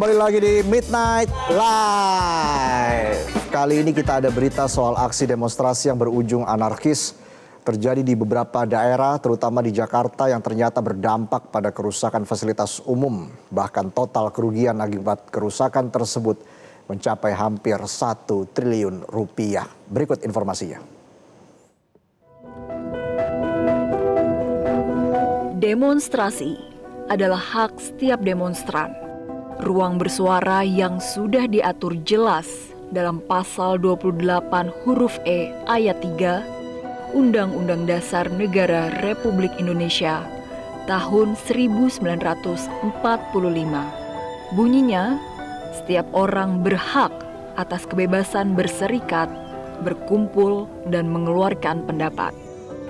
Kembali lagi di Midnight Live. Kali ini kita ada berita soal aksi demonstrasi yang berujung anarkis terjadi di beberapa daerah, terutama di Jakarta, yang ternyata berdampak pada kerusakan fasilitas umum. Bahkan total kerugian akibat kerusakan tersebut mencapai hampir 1 triliun rupiah. Berikut informasinya. Demonstrasi adalah hak setiap demonstran. Ruang bersuara yang sudah diatur jelas dalam pasal 28 huruf E ayat 3 Undang-Undang Dasar Negara Republik Indonesia tahun 1945. Bunyinya, setiap orang berhak atas kebebasan berserikat, berkumpul, dan mengeluarkan pendapat.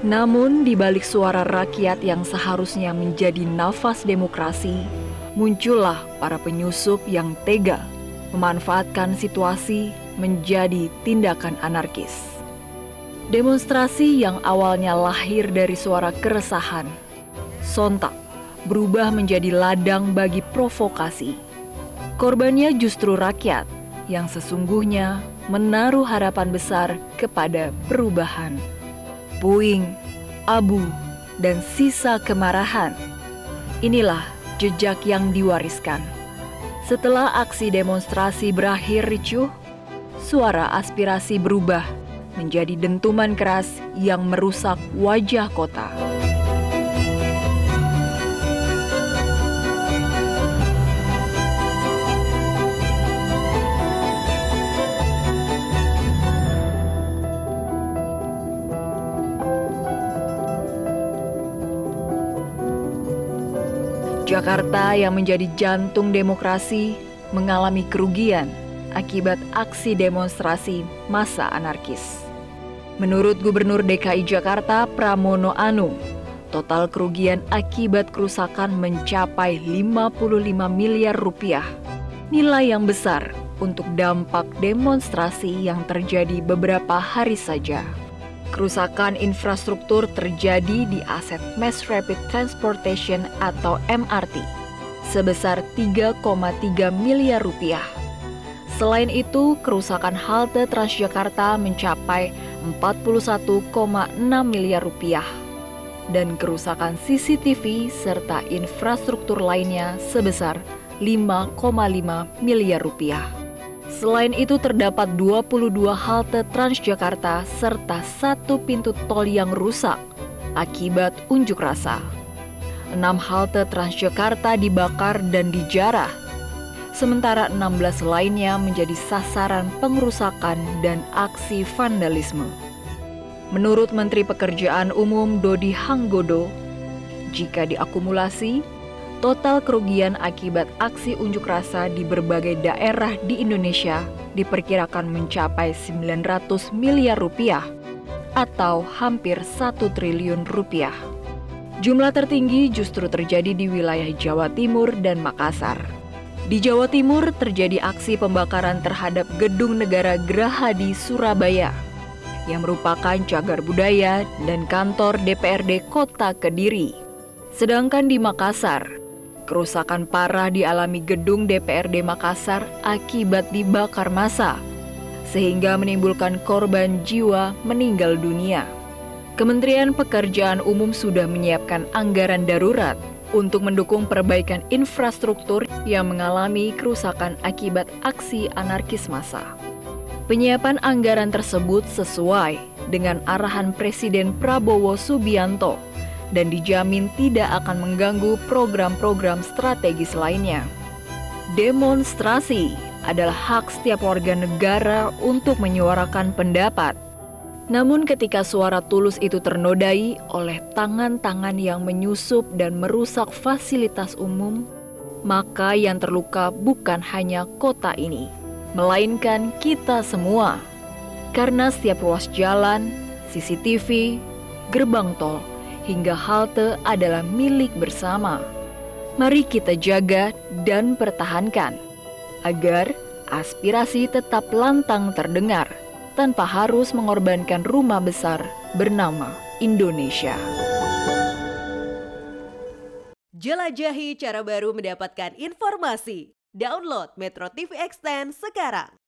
Namun, di balik suara rakyat yang seharusnya menjadi nafas demokrasi, muncullah para penyusup yang tega memanfaatkan situasi menjadi tindakan anarkis. Demonstrasi yang awalnya lahir dari suara keresahan, sontak berubah menjadi ladang bagi provokasi. Korbannya justru rakyat yang sesungguhnya menaruh harapan besar kepada perubahan. Puing, abu, dan sisa kemarahan. Inilah jejak yang diwariskan. Setelah aksi demonstrasi berakhir ricuh, suara aspirasi berubah menjadi dentuman keras yang merusak wajah kota. Jakarta yang menjadi jantung demokrasi mengalami kerugian akibat aksi demonstrasi massa anarkis. Menurut Gubernur DKI Jakarta Pramono Anung, total kerugian akibat kerusakan mencapai 55 miliar rupiah. Nilai yang besar untuk dampak demonstrasi yang terjadi beberapa hari saja. Kerusakan infrastruktur terjadi di aset Mass Rapid Transportation atau MRT sebesar 3,3 miliar rupiah. Selain itu, kerusakan halte Transjakarta mencapai 41,6 miliar rupiah dan kerusakan CCTV serta infrastruktur lainnya sebesar 5,5 miliar rupiah. Selain itu terdapat 22 halte Transjakarta serta 1 pintu tol yang rusak akibat unjuk rasa. 6 halte Transjakarta dibakar dan dijarah, sementara 16 lainnya menjadi sasaran pengerusakan dan aksi vandalisme. Menurut Menteri Pekerjaan Umum Dodi Hanggodo, jika diakumulasi, total kerugian akibat aksi unjuk rasa di berbagai daerah di Indonesia diperkirakan mencapai 900 miliar rupiah atau hampir 1 triliun rupiah. Jumlah tertinggi justru terjadi di wilayah Jawa Timur dan Makassar. Di Jawa Timur terjadi aksi pembakaran terhadap Gedung Negara Gerahadi Surabaya yang merupakan cagar budaya dan kantor DPRD Kota Kediri. Sedangkan di Makassar, kerusakan parah dialami gedung DPRD Makassar akibat dibakar massa, sehingga menimbulkan korban jiwa meninggal dunia. Kementerian Pekerjaan Umum sudah menyiapkan anggaran darurat untuk mendukung perbaikan infrastruktur yang mengalami kerusakan akibat aksi anarkis massa. Penyiapan anggaran tersebut sesuai dengan arahan Presiden Prabowo Subianto dan dijamin tidak akan mengganggu program-program strategis lainnya. Demonstrasi adalah hak setiap warga negara untuk menyuarakan pendapat. Namun ketika suara tulus itu ternodai oleh tangan-tangan yang menyusup dan merusak fasilitas umum, maka yang terluka bukan hanya kota ini, melainkan kita semua. Karena setiap ruas jalan, CCTV, gerbang tol, hingga halte adalah milik bersama. Mari kita jaga dan pertahankan agar aspirasi tetap lantang terdengar tanpa harus mengorbankan rumah besar bernama Indonesia. Jelajahi cara baru mendapatkan informasi. Download Metro TV Extend sekarang.